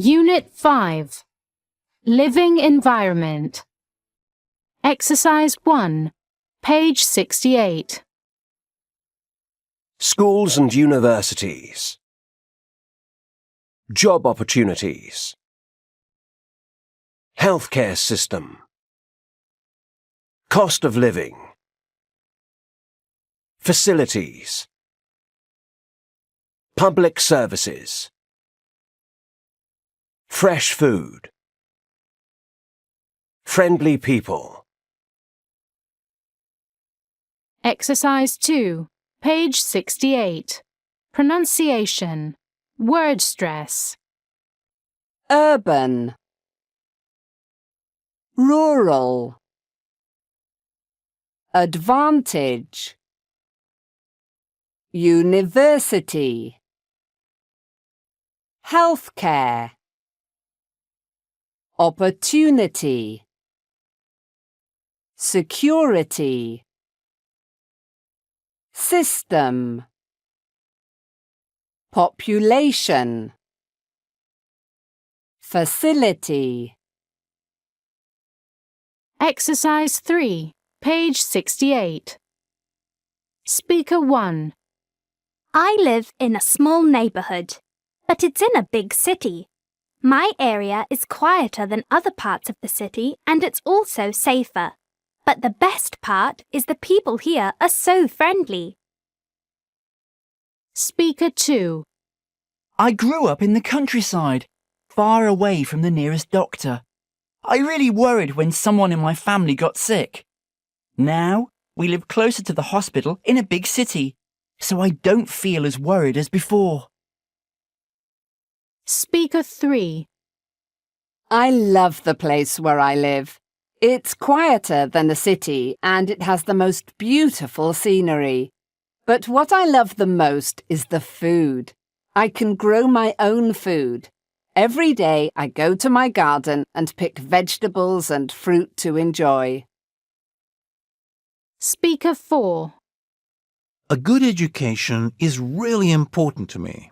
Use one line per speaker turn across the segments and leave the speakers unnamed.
Unit 5. Living Environment. Exercise 1, page 68.
Schools and universities. Job opportunities. Healthcare system. Cost of living. Facilities. Public services. Fresh food. Friendly people.
Exercise 2, page 68. Pronunciation. Word stress.
Urban, rural, advantage, university, healthcare, opportunity, security, system, population, facility.
Exercise 3, page 68. Speaker 1.
I live in a small neighborhood, but it's in a big city. My area is quieter than other parts of the city and it's also safer. But the best part is the people here are so friendly.
Speaker 2.
I grew up in the countryside, far away from the nearest doctor. I really worried when someone in my family got sick. Now, we live closer to the hospital in a big city, so I don't feel as worried as before.
Speaker 3.
I love the place where I live. It's quieter than the city and it has the most beautiful scenery. But what I love the most is the food. I can grow my own food. Every day I go to my garden and pick vegetables and fruit to enjoy.
Speaker 4.
A good education is really important to me,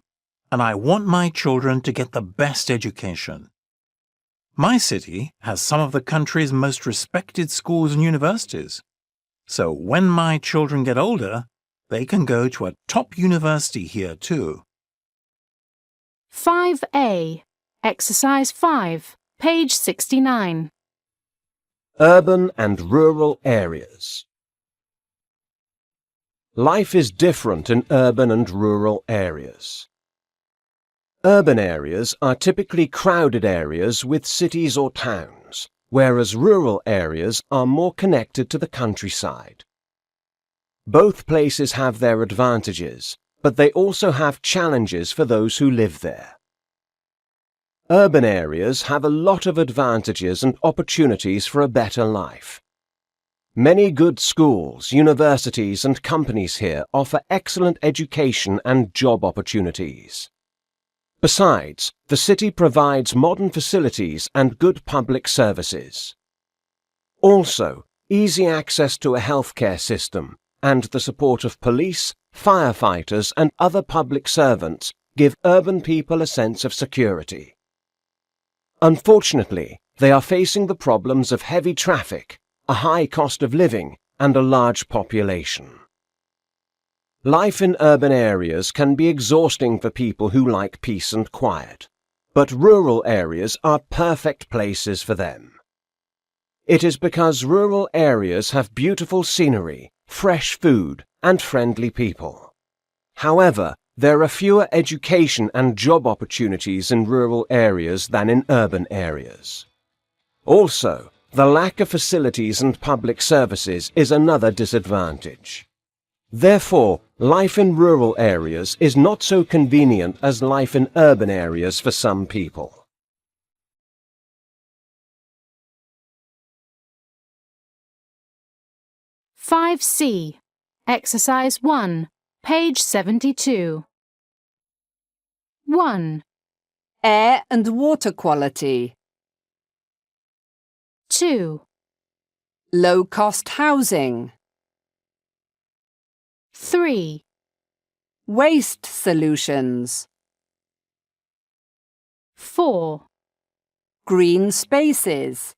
and I want my children to get the best education. My city has some of the country's most respected schools and universities. So when my children get older, they can go to a top university here too.
5A. Exercise 5, page 69.
Urban and rural areas. Life is different in urban and rural areas. Urban areas are typically crowded areas with cities or towns, whereas rural areas are more connected to the countryside. Both places have their advantages, but they also have challenges for those who live there. Urban areas have a lot of advantages and opportunities for a better life. Many good schools, universities and companies here offer excellent education and job opportunities. Besides, the city provides modern facilities and good public services. Also, easy access to a healthcare system and the support of police, firefighters and other public servants give urban people a sense of security. Unfortunately, they are facing the problems of heavy traffic, a high cost of living and a large population. Life in urban areas can be exhausting for people who like peace and quiet, but rural areas are perfect places for them. It is because rural areas have beautiful scenery, fresh food, and friendly people. However, there are fewer education and job opportunities in rural areas than in urban areas. Also, the lack of facilities and public services is another disadvantage. Therefore, life in rural areas is not so convenient as life in urban areas for some people.
(5C). Exercise 1, page 72. 1,
Air and water quality.
2,
Low-cost housing.
3,
Waste solutions.
4,
Green spaces.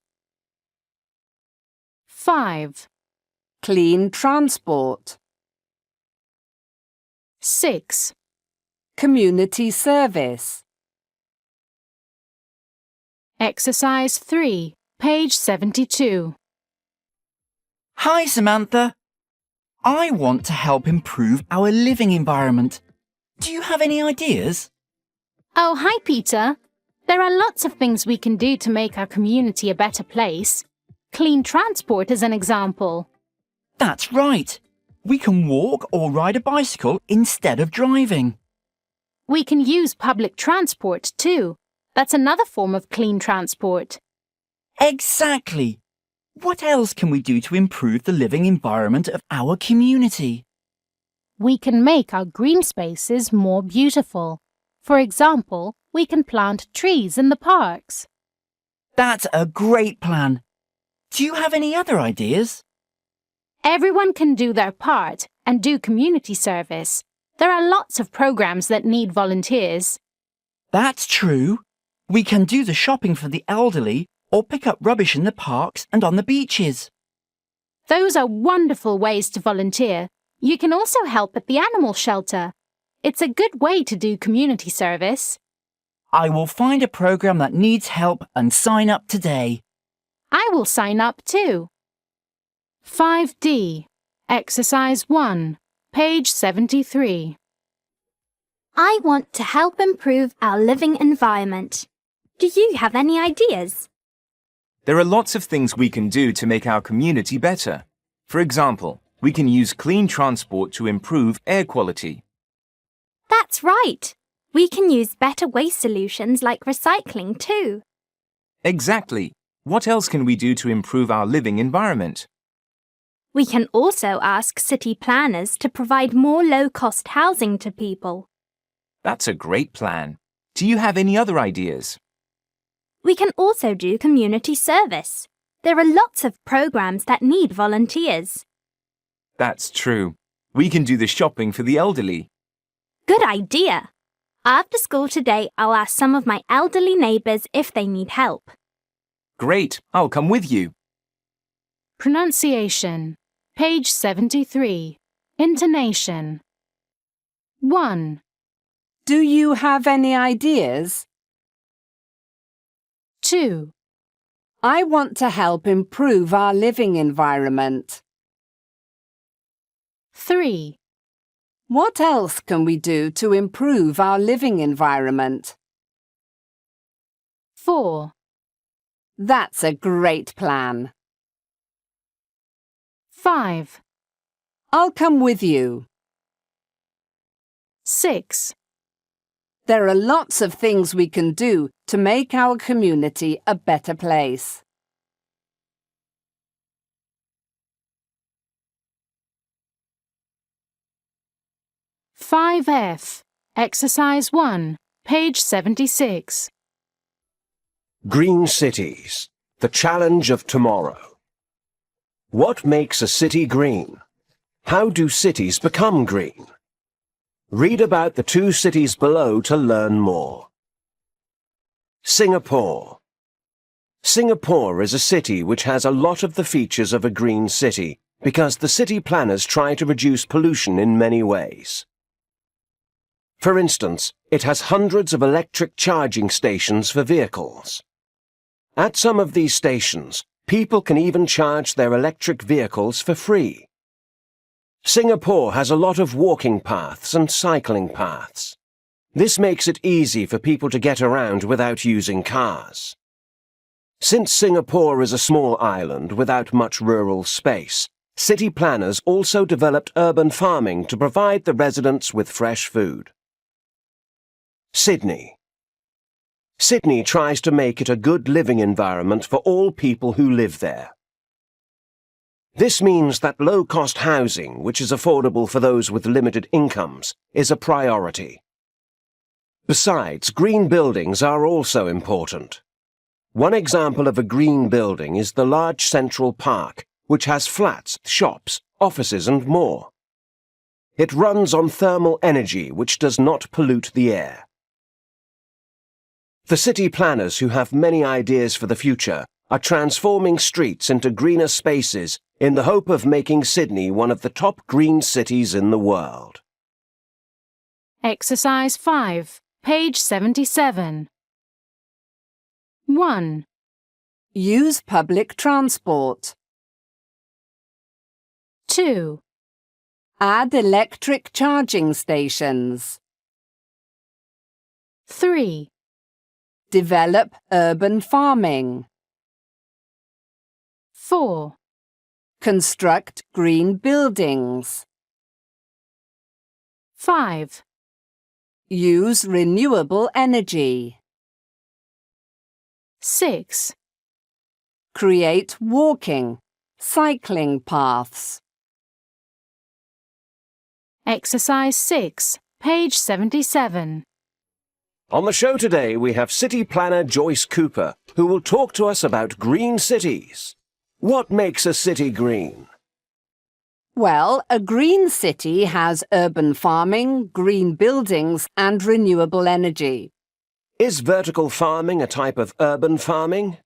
5,
Clean transport.
6,
Community service.
Exercise 3, page 72.
Hi, Samantha. I want to help improve our living environment. Do you have any ideas?
Oh, hi, Peter. There are lots of things we can do to make our community a better place. Clean transport is an example.
That's right. We can walk or ride a bicycle instead of driving.
We can use public transport too. That's another form of clean transport.
Exactly. What else can we do to improve the living environment of our community?
We can make our green spaces more beautiful. For example, we can plant trees in the parks.
That's a great plan. Do you have any other ideas?
Everyone can do their part and do community service. There are lots of programs that need volunteers.
That's true. We can do the shopping for the elderly or pick up rubbish in the parks and on the beaches.
Those are wonderful ways to volunteer. You can also help at the animal shelter. It's a good way to do community service.
I will find a program that needs help and sign up today.
I will sign up too. 5D, Exercise 1, page 73.
I want to help improve our living environment. Do you have any ideas?
There are lots of things we can do to make our community better. For example, we can use clean transport to improve air quality.
That's right. We can use better waste solutions like recycling too.
Exactly. What else can we do to improve our living environment?
We can also ask city planners to provide more low-cost housing to people.
That's a great plan. Do you have any other ideas?
We can also do community service. There are lots of programs that need volunteers.
That's true. We can do the shopping for the elderly.
Good idea. After school today, I'll ask some of my elderly neighbours if they need help.
Great. I'll come with you.
Pronunciation, page 73. Intonation. 1,
Do you have any ideas?
2,
I want to help improve our living environment.
3,
What else can we do to improve our living environment?
4,
That's a great plan.
5,
I'll come with you.
6,
There are lots of things we can do to make our community a better place.
F, Exercise 1, page 76.
Green cities, the challenge of tomorrow. What makes a city green? How do cities become green? Read about the 2 cities below to learn more. Singapore. Singapore is a city which has a lot of the features of a green city because the city planners try to reduce pollution in many ways. For instance, it has hundreds of electric charging stations for vehicles. At some of these stations, people can even charge their electric vehicles for free. Singapore has a lot of walking paths and cycling paths. This makes it easy for people to get around without using cars. Since Singapore is a small island without much rural space, city planners also developed urban farming to provide the residents with fresh food. Sydney. Sydney tries to make it a good living environment for all people who live there. This means that low-cost housing, which is affordable for those with limited incomes, is a priority. Besides, green buildings are also important. One example of a green building is the large Central Park, which has flats, shops, offices and more. It runs on thermal energy, which does not pollute the air. The city planners who have many ideas for the future are transforming streets into greener spaces in the hope of making Sydney one of the top green cities in the world.
Exercise 5, page 77. 1.
Use public transport.
2.
Add electric charging stations.
3.
Develop urban farming.
4.
Construct green buildings.
5.
Use renewable energy.
6.
Create walking, cycling paths.
Exercise 6, page 77.
On the show today, we have city planner Joyce Cooper, who will talk to us about green cities. What makes a city green?
Well, a green city has urban farming, green buildings, and renewable energy.
Is vertical farming a type of urban farming?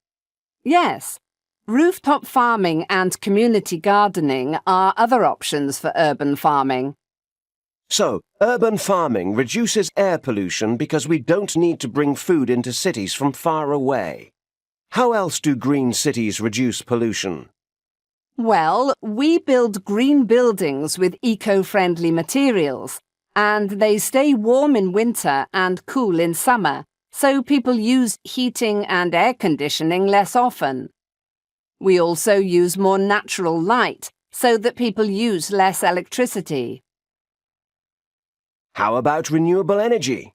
Yes, rooftop farming and community gardening are other options for urban farming.
So, urban farming reduces air pollution because we don't need to bring food into cities from far away. How else do green cities reduce pollution?
Well, we build green buildings with eco-friendly materials, and they stay warm in winter and cool in summer, so people use heating and air conditioning less often. We also use more natural light, so that people use less electricity.
How about renewable energy?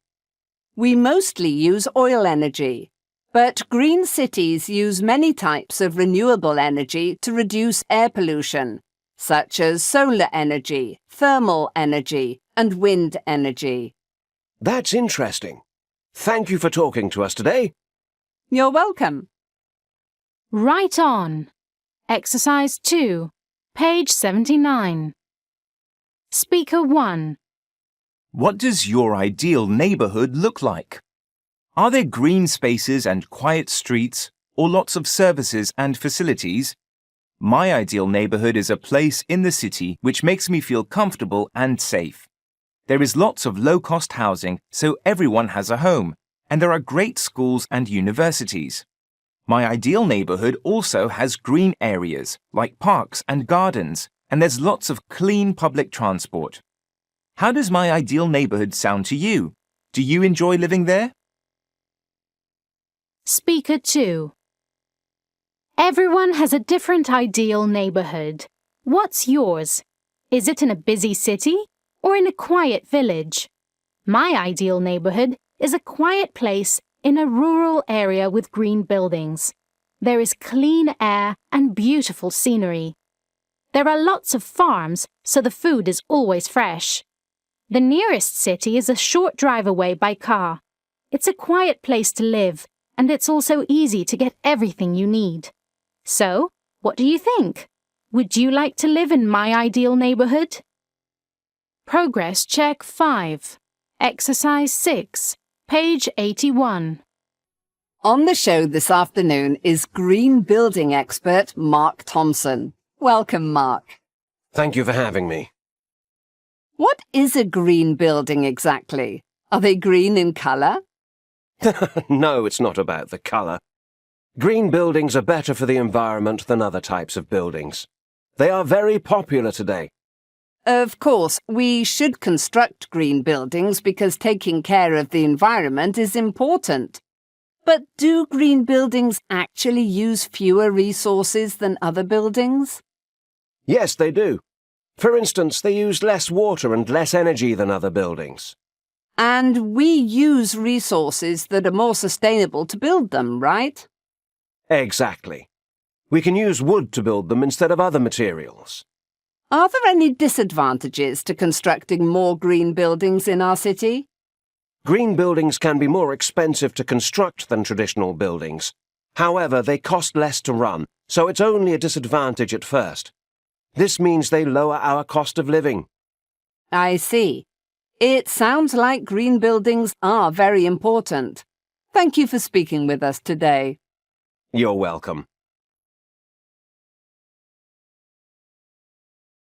We mostly use oil energy, but green cities use many types of renewable energy to reduce air pollution, such as solar energy, thermal energy, and wind energy.
That's interesting. Thank you for talking to us today.
You're welcome.
Right on. Exercise 2, page 79. Speaker 1.
What does your ideal neighborhood look like? Are there green spaces and quiet streets, or lots of services and facilities? My ideal neighborhood is a place in the city which makes me feel comfortable and safe. There is lots of low-cost housing, so everyone has a home, and there are great schools and universities. My ideal neighborhood also has green areas, like parks and gardens, and there's lots of clean public transport. How does my ideal neighborhood sound to you? Do you enjoy living there?
Speaker 2. Everyone has a different ideal neighborhood. What's yours? Is it in a busy city or in a quiet village? My ideal neighborhood is a quiet place in a rural area with green buildings. There is clean air and beautiful scenery. There are lots of farms, so the food is always fresh. The nearest city is a short drive away by car. It's a quiet place to live, and it's also easy to get everything you need. So, what do you think? Would you like to live in my ideal neighborhood? Progress Check 5. Exercise 6, page 81.
On the show this afternoon is green building expert Mark Thompson. Welcome, Mark.
Thank you for having me.
What is a green building exactly? Are they green in colour?
No, it's not about the colour. Green buildings are better for the environment than other types of buildings. They are very popular today.
Of course, we should construct green buildings because taking care of the environment is important. But do green buildings actually use fewer resources than other buildings?
Yes, they do. For instance, they use less water and less energy than other buildings.
And we use resources that are more sustainable to build them, right?
Exactly. We can use wood to build them instead of other materials.
Are there any disadvantages to constructing more green buildings in our city?
Green buildings can be more expensive to construct than traditional buildings. However, they cost less to run, so it's only a disadvantage at first. This means they lower our cost of living.
I see. It sounds like green buildings are very important. Thank you for speaking with us today.
You're welcome.